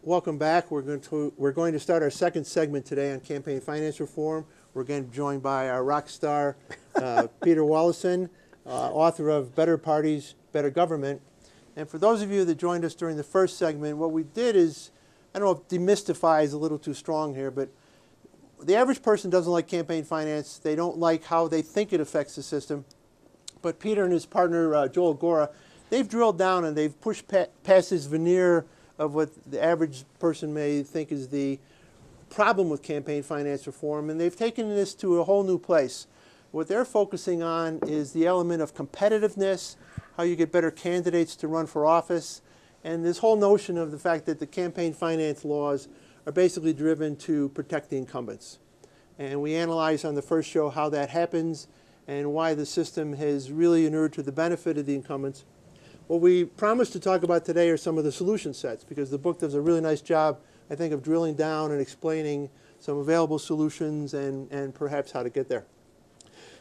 Welcome back. We're going to start our second segment today on campaign finance reform. We're again joined by our rock star, Peter Wallison, author of Better Parties, Better Government. And for those of you that joined us during the first segment, what we did is, I don't know if demystify is a little too strong here, but the average person doesn't like campaign finance. They don't like how they think it affects the system. But Peter and his partner, Joel Gora, they've drilled down and they've pushed past this veneer of what the average person may think is the problem with campaign finance reform, and they've taken this to a whole new place. What they're focusing on is the element of competitiveness, how you get better candidates to run for office, and this whole notion of the fact that the campaign finance laws are basically driven to protect the incumbents. And we analyze on the first show how that happens and why the system has really inured to the benefit of the incumbents. What we promised to talk about today are some of the solution sets, because the book does a really nice job, I think, of drilling down and explaining some available solutions and perhaps how to get there.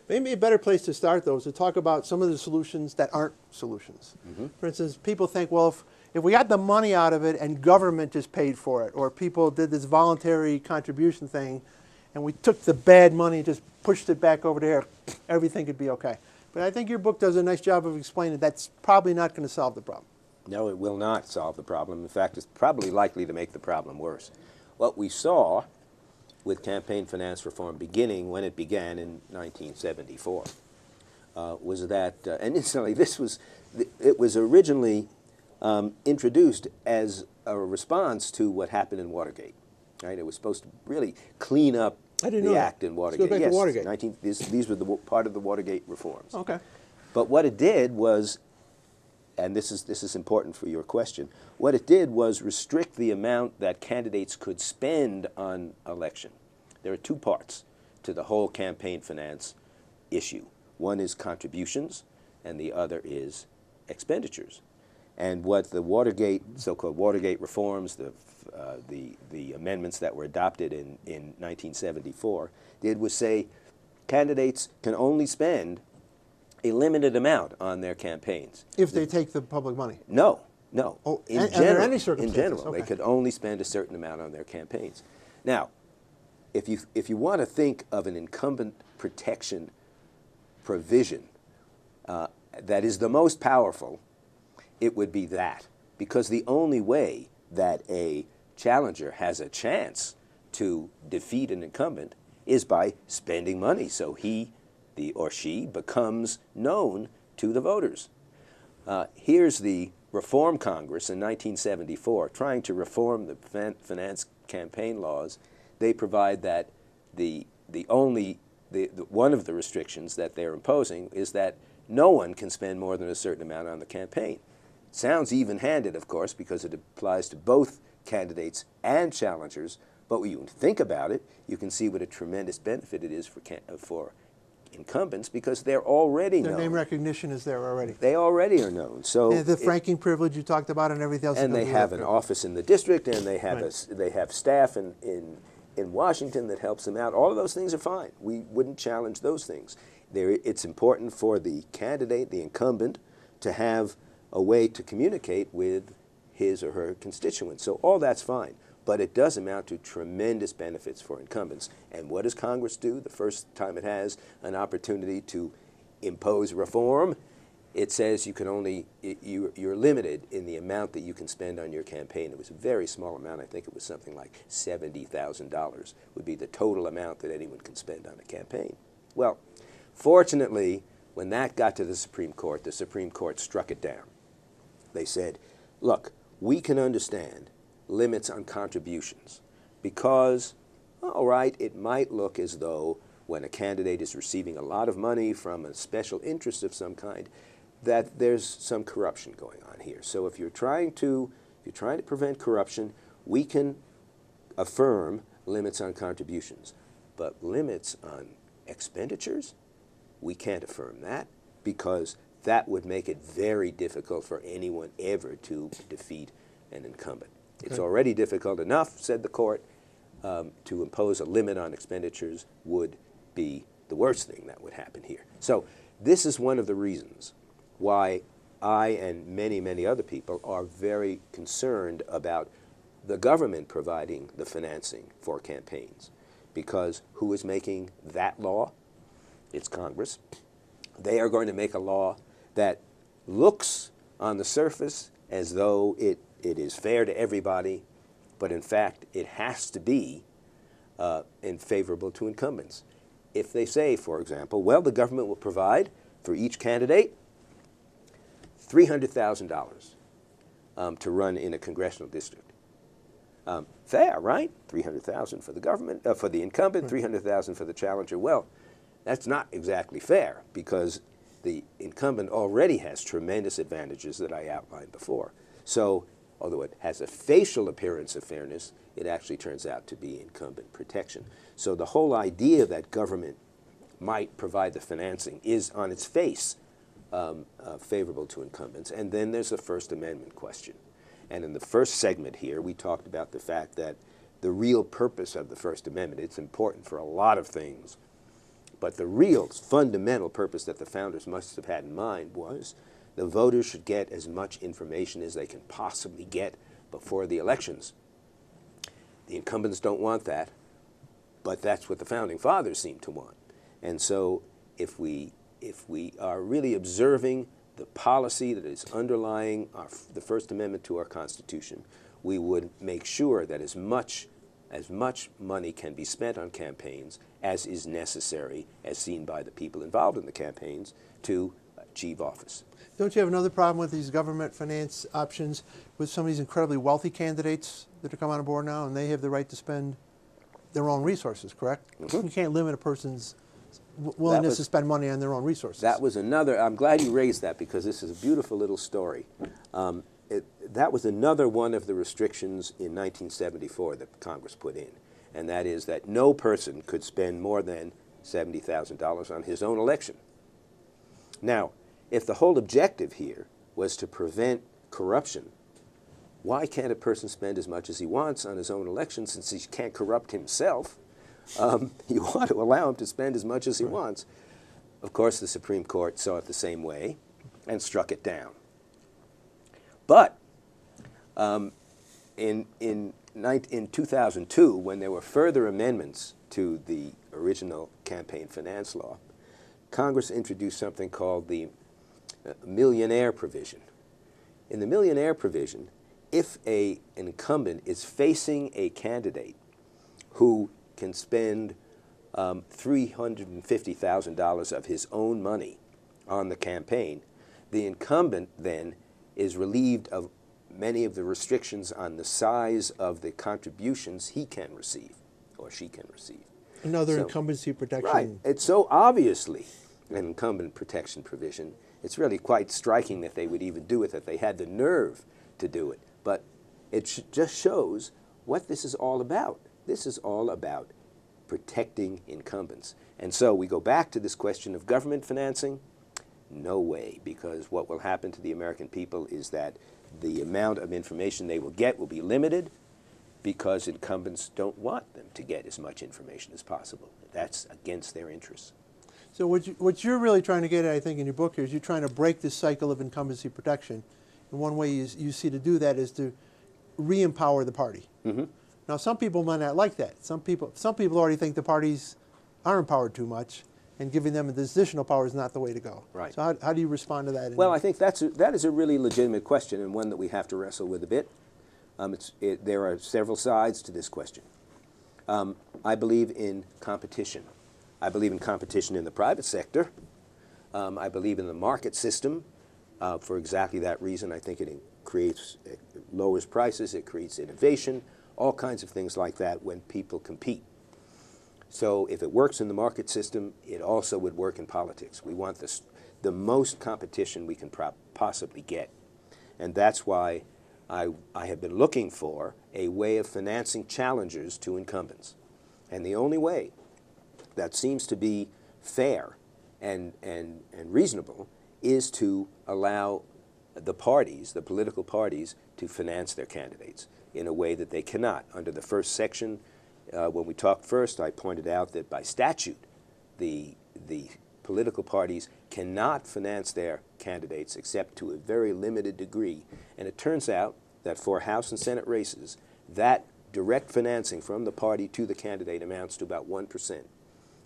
Maybe a better place to start, though, is to talk about some of the solutions that aren't solutions. Mm-hmm. For instance, people think, well, if we got the money out of it and government just paid for it, or people did this voluntary contribution thing, and we took the bad money and just pushed it back over there, everything could be okay. But I think your book does a nice job of explaining that's probably not going to solve the problem. No, it will not solve the problem. In fact, it's probably likely to make the problem worse. What we saw with campaign finance reform beginning when it began in 1974 was that, and incidentally, it was originally introduced as a response to what happened in Watergate. Right? It was supposed to really clean up the act in Watergate. Let's go back to Watergate. These were part of the Watergate reforms. Okay. But what it did was, and this is important for your question, what it did was restrict the amount that candidates could spend on election. There are two parts to the whole campaign finance issue. One is contributions, and the other is expenditures. And what the so-called Watergate reforms, the amendments that were adopted in 1974 did was say candidates can only spend a limited amount on their campaigns. If they take the public money? No. Oh, in general, okay. They could only spend a certain amount on their campaigns. Now, if you want to think of an incumbent protection provision that is the most powerful, it would be that, because the only way that a challenger has a chance to defeat an incumbent is by spending money, so he or she becomes known to the voters. Here's the Reform Congress in 1974 trying to reform the finance campaign laws. They provide that one of the restrictions that they're imposing is that no one can spend more than a certain amount on the campaign. Sounds even-handed, of course, because it applies to both candidates and challengers, but when you think about it, you can see what a tremendous benefit it is for incumbents, because they're already known. Their name recognition is there already. They already are known. So the franking privilege you talked about and everything else. And they have an office in the district, and they have they have staff in Washington that helps them out. All of those things are fine. We wouldn't challenge those things. It's important for the candidate, the incumbent, to have a way to communicate with his or her constituents. So all that's fine, but it does amount to tremendous benefits for incumbents. And what does Congress do the first time it has an opportunity to impose reform? It says you can only, you're limited in the amount that you can spend on your campaign. It was a very small amount. I think it was something like $70,000 would be the total amount that anyone can spend on a campaign. Well, fortunately, when that got to the Supreme Court struck it down. They said, look, we can understand limits on contributions because, all right, it might look as though when a candidate is receiving a lot of money from a special interest of some kind, that there's some corruption going on here. So if you're trying to prevent corruption, we can affirm limits on contributions. But limits on expenditures, we can't affirm that, because that would make it very difficult for anyone ever to defeat an incumbent. Okay. It's already difficult enough, said the court, to impose a limit on expenditures would be the worst thing that would happen here. So this is one of the reasons why I and many, many other people are very concerned about the government providing the financing for campaigns, because who is making that law? It's Congress. They are going to make a law that looks on the surface as though it is fair to everybody, but in fact it has to be favorable to incumbents. If they say, for example, well, the government will provide for each candidate $300,000 to run in a congressional district. Fair, right? $300,000 for the government, for the incumbent, $300,000 for the challenger. Well, that's not exactly fair, because the incumbent already has tremendous advantages that I outlined before. So, although it has a facial appearance of fairness, it actually turns out to be incumbent protection. So the whole idea that government might provide the financing is on its face favorable to incumbents. And then there's the First Amendment question. And in the first segment here, we talked about the fact that the real purpose of the First Amendment, it's important for a lot of things, but the real fundamental purpose that the founders must have had in mind was the voters should get as much information as they can possibly get before the elections. The incumbents don't want that, but that's what the founding fathers seem to want. And so if we are really observing the policy that is underlying the First Amendment to our Constitution, we would make sure that as much money can be spent on campaigns as is necessary, as seen by the people involved in the campaigns, to achieve office. Don't you have another problem with these government finance options with some of these incredibly wealthy candidates that are coming on board now, and they have the right to spend their own resources, correct? Mm-hmm. You can't limit a person's willingness to spend money on their own resources. That was another, I'm glad you raised that, because this is a beautiful little story. That was another one of the restrictions in 1974 that Congress put in, and that is that no person could spend more than $70,000 on his own election. Now, if the whole objective here was to prevent corruption, why can't a person spend as much as he wants on his own election, since he can't corrupt himself? You want to allow him to spend as much as he wants. Of course, the Supreme Court saw it the same way and struck it down. But in 2002, when there were further amendments to the original campaign finance law, Congress introduced something called the millionaire provision. In the millionaire provision, if an incumbent is facing a candidate who can spend $350,000 of his own money on the campaign, the incumbent then is relieved of many of the restrictions on the size of the contributions he can receive or she can receive. Another incumbency protection. Right. It's so obviously an incumbent protection provision. It's really quite striking that they would even do it, that they had the nerve to do it. But it just shows what this is all about. This is all about protecting incumbents. And so we go back to this question of government financing. No way, because what will happen to the American people is that the amount of information they will get will be limited, because incumbents don't want them to get as much information as possible. That's against their interests. So what you're really trying to get at, I think, in your book here, is you're trying to break this cycle of incumbency protection. And one way you see to do that is to re-empower the party. Mm-hmm. Now, some people might not like that. Some people already think the parties are empowered too much, and giving them this additional power is not the way to go. Right. So how do you respond to that? Well, I think that is a really legitimate question, and one that we have to wrestle with a bit. There are several sides to this question. I believe in competition. I believe in competition in the private sector. I believe in the market system for exactly that reason. I think it lowers prices, it creates innovation, all kinds of things like that when people compete. So if it works in the market system, it also would work in politics. We want the most competition we can possibly get. And that's why I have been looking for a way of financing challengers to incumbents. And the only way that seems to be fair and reasonable is to allow the parties, the political parties, to finance their candidates in a way that they cannot. Under the first section, when we talked first, I pointed out that by statute, the political parties cannot finance their candidates except to a very limited degree. And it turns out that for House and Senate races, that direct financing from the party to the candidate amounts to about 1%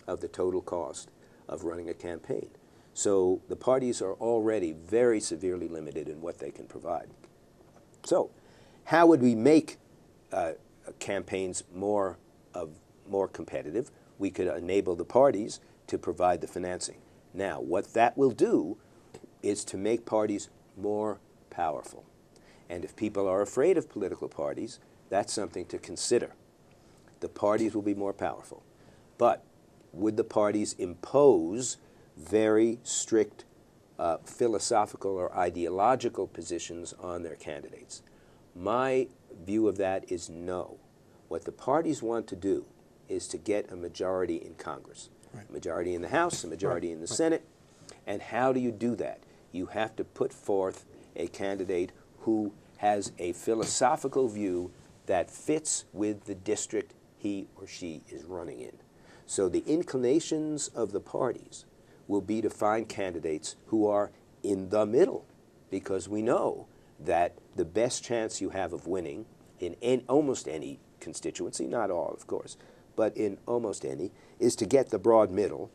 of the total cost of running a campaign. So the parties are already very severely limited in what they can provide. So how would we make campaigns more competitive? We could enable the parties to provide the financing. Now, what that will do is to make parties more powerful. And if people are afraid of political parties, that's something to consider. The parties will be more powerful. But would the parties impose very strict philosophical or ideological positions on their candidates? My view of that is no. What the parties want to do is to get a majority in Congress, a majority in the House, a majority in the Senate. And how do you do that? You have to put forth a candidate who has a philosophical view that fits with the district he or she is running in. So the inclinations of the parties will be to find candidates who are in the middle, because we know that the best chance you have of winning in almost any constituency, not all, of course, but in almost any, is to get the broad middle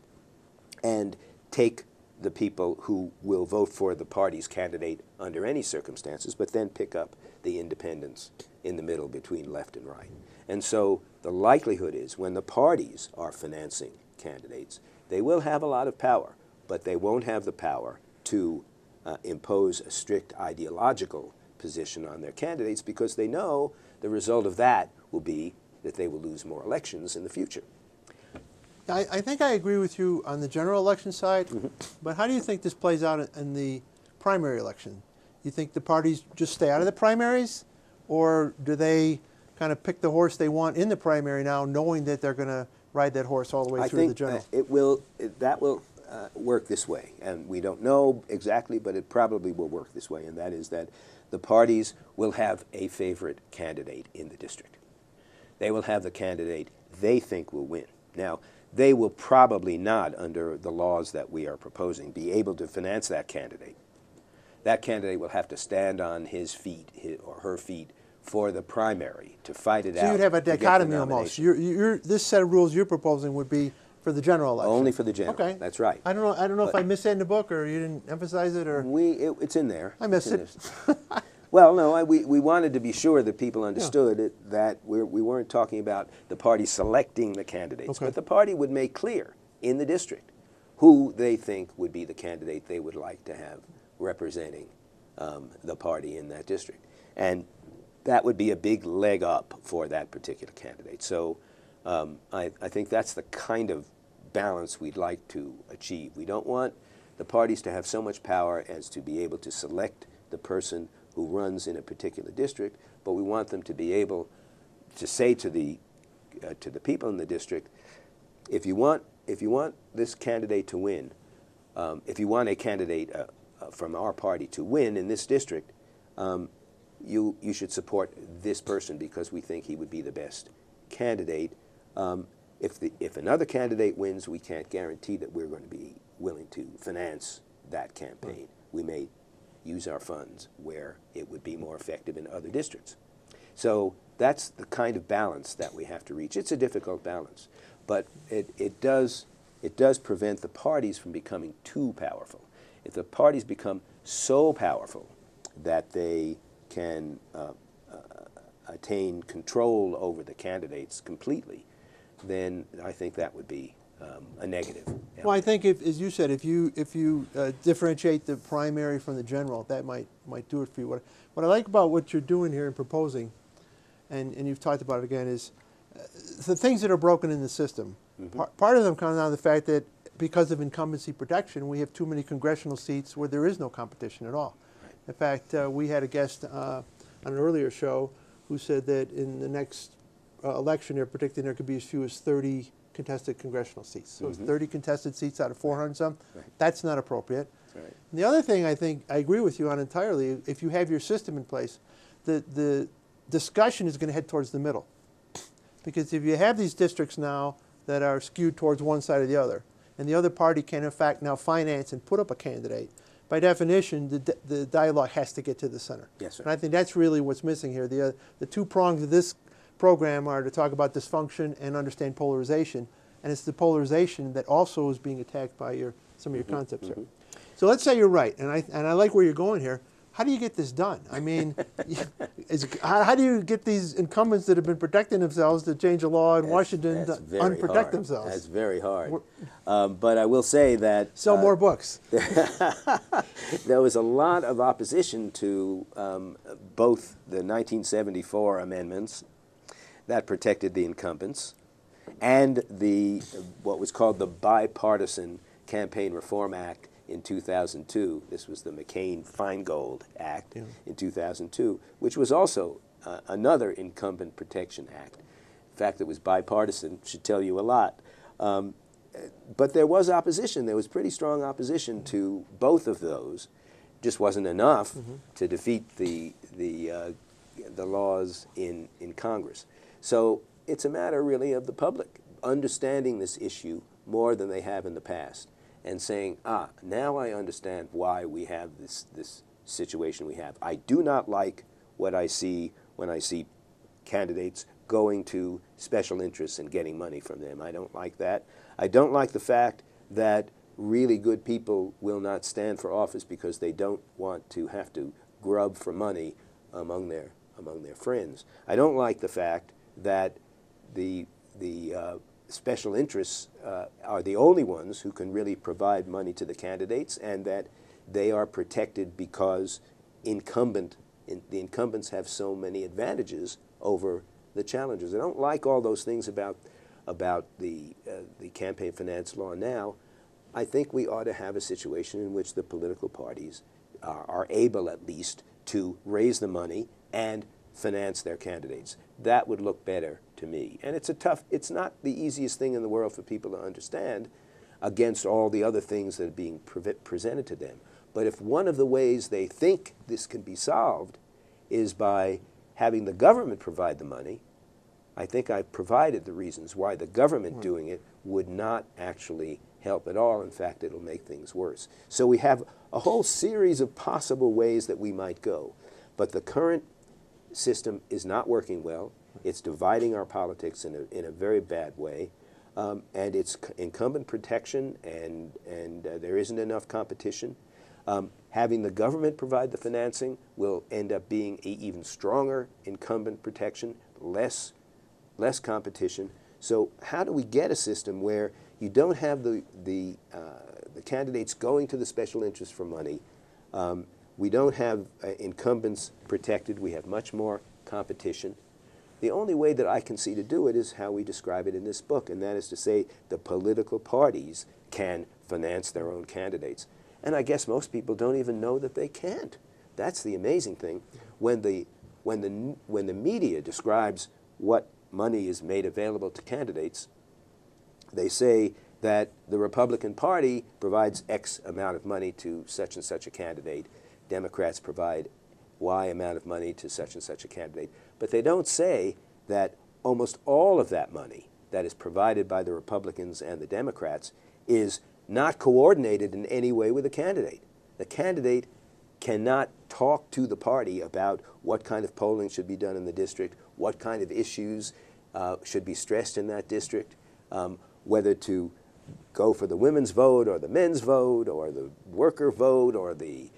and take the people who will vote for the party's candidate under any circumstances, but then pick up the independents in the middle between left and right. And so the likelihood is when the parties are financing candidates, they will have a lot of power, but they won't have the power to impose a strict ideological position on their candidates, because they know the result of that will be that they will lose more elections in the future. I think I agree with you on the general election side, but how do you think this plays out in the primary election? You think the parties just stay out of the primaries, or do they kind of pick the horse they want in the primary now, knowing that they're going to ride that horse all the way through the general? I think that will work this way, and we don't know exactly, but it probably will work this way, and that is that the parties will have a favorite candidate in the district. They will have the candidate they think will win. Now, they will probably not, under the laws that we are proposing, be able to finance that candidate. That candidate will have to stand on his feet, or her feet, for the primary to fight it out. So you'd have a dichotomy almost. This set of rules you're proposing would be for the general election. Only for the general. Okay, that's right. I don't know if I missed that in the book, or you didn't emphasize it, or It's in there. I missed it. Well, no, we wanted to be sure that people understood that we weren't talking about the party selecting the candidates, but the party would make clear in the district who they think would be the candidate they would like to have representing the party in that district. And that would be a big leg up for that particular candidate. So I think that's the kind of balance we'd like to achieve. We don't want the parties to have so much power as to be able to select the person who runs in a particular district, but we want them to be able to say to the people in the district, if you want this candidate to win, if you want a candidate from our party to win in this district, you should support this person because we think he would be the best candidate. If another candidate wins, we can't guarantee that we're going to be willing to finance that campaign. We may use our funds where it would be more effective in other districts. So that's the kind of balance that we have to reach. It's a difficult balance, but it does prevent the parties from becoming too powerful. If the parties become so powerful that they can attain control over the candidates completely, then I think that would be a negative element. Well, I think, as you said, if you differentiate the primary from the general, that might do it for you. What I like about what you're doing here and proposing, and you've talked about it again, is the things that are broken in the system. Part of them comes down to the fact that because of incumbency protection, we have too many congressional seats where there is no competition at all. Right. In fact, we had a guest on an earlier show who said that in the next election, they're predicting there could be as few as 30 contested congressional seats. So it's 30 contested seats out of 400 some. Right. That's not appropriate. Right. And the other thing I think I agree with you on entirely, if you have your system in place, the discussion is going to head towards the middle. Because if you have these districts now that are skewed towards one side or the other, and the other party can in fact now finance and put up a candidate, by definition, the dialogue has to get to the center. Yes, sir. And I think that's really what's missing here. The two prongs of this program are to talk about dysfunction and understand polarization, and it's the polarization that also is being attacked by some of your concepts here. So let's say you're right, and I like where you're going here. How do you get this done? I mean, how do you get these incumbents that have been protecting themselves to change the law in Washington to unprotect themselves? That's very hard. But I will say that... Sell more books. There was a lot of opposition to both the 1974 amendments that protected the incumbents and what was called the Bipartisan Campaign Reform Act in 2002. This was the McCain-Feingold Act in 2002, which was also another incumbent protection act. The fact that it was bipartisan should tell you a lot. But there was opposition. There was pretty strong opposition to both of those. Just wasn't enough to defeat the laws in Congress. So it's a matter really of the public understanding this issue more than they have in the past, and saying, now I understand why we have this situation we have. I do not like what I see when I see candidates going to special interests and getting money from them. I don't like that. I don't like the fact that really good people will not stand for office because they don't want to have to grub for money among their friends. I don't like the fact that the special interests are the only ones who can really provide money to the candidates, and that they are protected because the incumbents have so many advantages over the challengers. I don't like all those things about the campaign finance law now. I think we ought to have a situation in which the political parties are able at least to raise the money and finance their candidates. That would look better to me. And it's not the easiest thing in the world for people to understand against all the other things that are being presented to them. But if one of the ways they think this can be solved is by having the government provide the money, I think I've provided the reasons why the government doing it would not actually help at all. In fact, it'll make things worse. So we have a whole series of possible ways that we might go. But the current system is not working well. It's dividing our politics in a very bad way. And it's incumbent protection, and there isn't enough competition. Having the government provide the financing will end up being an even stronger incumbent protection, less competition. So how do we get a system where you don't have the candidates going to the special interest for money? We don't have incumbents protected. We have much more competition. The only way that I can see to do it is how we describe it in this book, and that is to say the political parties can finance their own candidates. And I guess most people don't even know that they can't. That's the amazing thing. When the media describes what money is made available to candidates, they say that the Republican Party provides X amount of money to such and such a candidate. Democrats provide Y amount of money to such and such a candidate. But they don't say that almost all of that money that is provided by the Republicans and the Democrats is not coordinated in any way with the candidate. The candidate cannot talk to the party about what kind of polling should be done in the district, what kind of issues should be stressed in that district, whether to go for the women's vote or the men's vote or the worker vote or the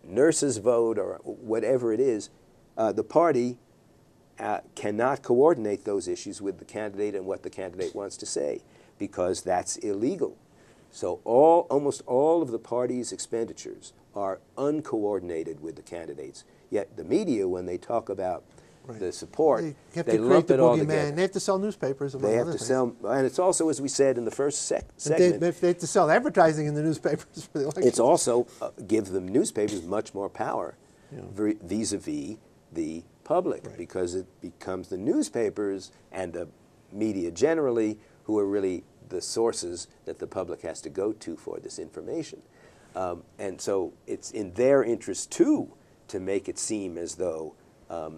nurses vote or whatever it is. The party cannot coordinate those issues with the candidate and what the candidate wants to say, because that's illegal. So almost all of the party's expenditures are uncoordinated with the candidates. Yet the media, when they talk about the support, they lump it all together. They have to sell newspapers. They have to sell, and it's also, as we said in the first segment, they have to sell advertising in the newspapers for the election. It's also gives the newspapers much more power vis-a-vis the public, because it becomes the newspapers and the media generally who are really the sources that the public has to go to for this information. And so it's in their interest, too, to make it seem as though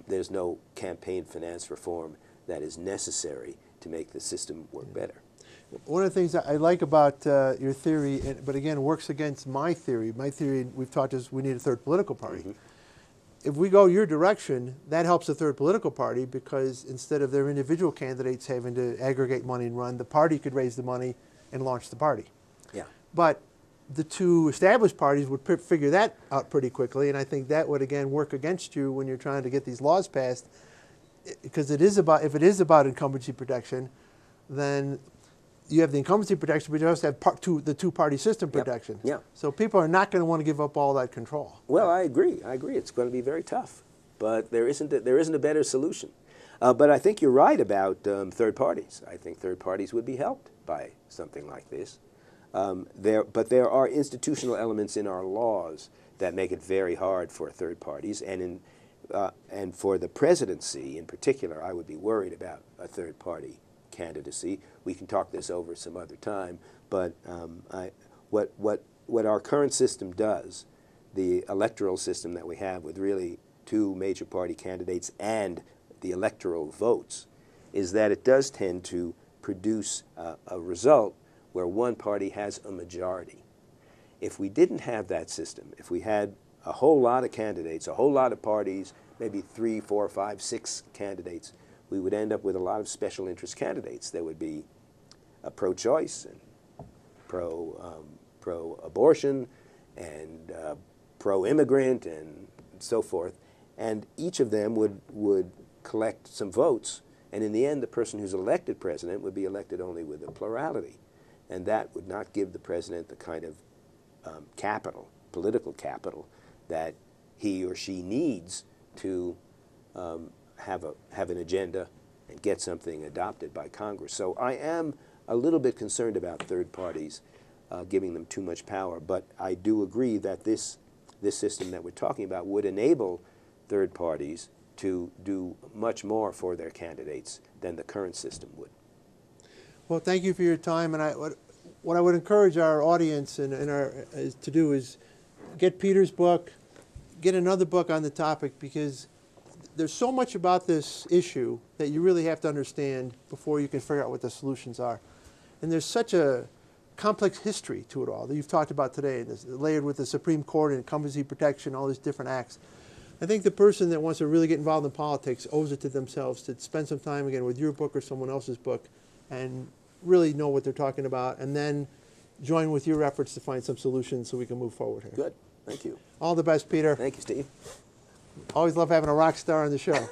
there's no campaign finance reform that is necessary to make the system work better. One of the things that I like about your theory, but again, works against my theory. My theory, we've talked, is we need a third political party. If we go your direction, that helps the third political party, because instead of their individual candidates having to aggregate money and run, the party could raise the money and launch the party. Yeah. But the two established parties would figure that out pretty quickly, and I think that would again work against you when you're trying to get these laws passed, because if it is about incumbency protection, then you have the incumbency protection, but you also have the two-party system protection. Yeah. So people are not going to want to give up all that control. Well, I agree. I agree. It's going to be very tough, but there isn't a better solution. But I think you're right about third parties. I think third parties would be helped by something like this. But there are institutional elements in our laws that make it very hard for third parties, and for the presidency in particular, I would be worried about a third party candidacy. We can talk this over some other time, but what our current system does, the electoral system that we have with really two major party candidates and the electoral votes, is that it does tend to produce a result where one party has a majority. If we didn't have that system, if we had a whole lot of candidates, a whole lot of parties, maybe 3, 4, 5, 6 candidates, we would end up with a lot of special interest candidates. There would be a pro-choice and pro-abortion and pro-immigrant and so forth, and each of them would collect some votes, and in the end the person who's elected president would be elected only with a plurality, and that would not give the president the kind of capital, political capital, that he or she needs to have an agenda and get something adopted by Congress. So I am a little bit concerned about third parties giving them too much power, but I do agree that this system that we're talking about would enable third parties to do much more for their candidates than the current system would. Well, thank you for your time, and what I would encourage our audience to do is get Peter's book, get another book on the topic, because there's so much about this issue that you really have to understand before you can figure out what the solutions are. And there's such a complex history to it all that you've talked about today, this, layered with the Supreme Court and incumbency protection, all these different acts. I think the person that wants to really get involved in politics owes it to themselves to spend some time again with your book or someone else's book and really know what they're talking about, and then join with your efforts to find some solutions so we can move forward here. Good. Thank you. All the best, Peter. Thank you, Steve. Always love having a rock star on the show.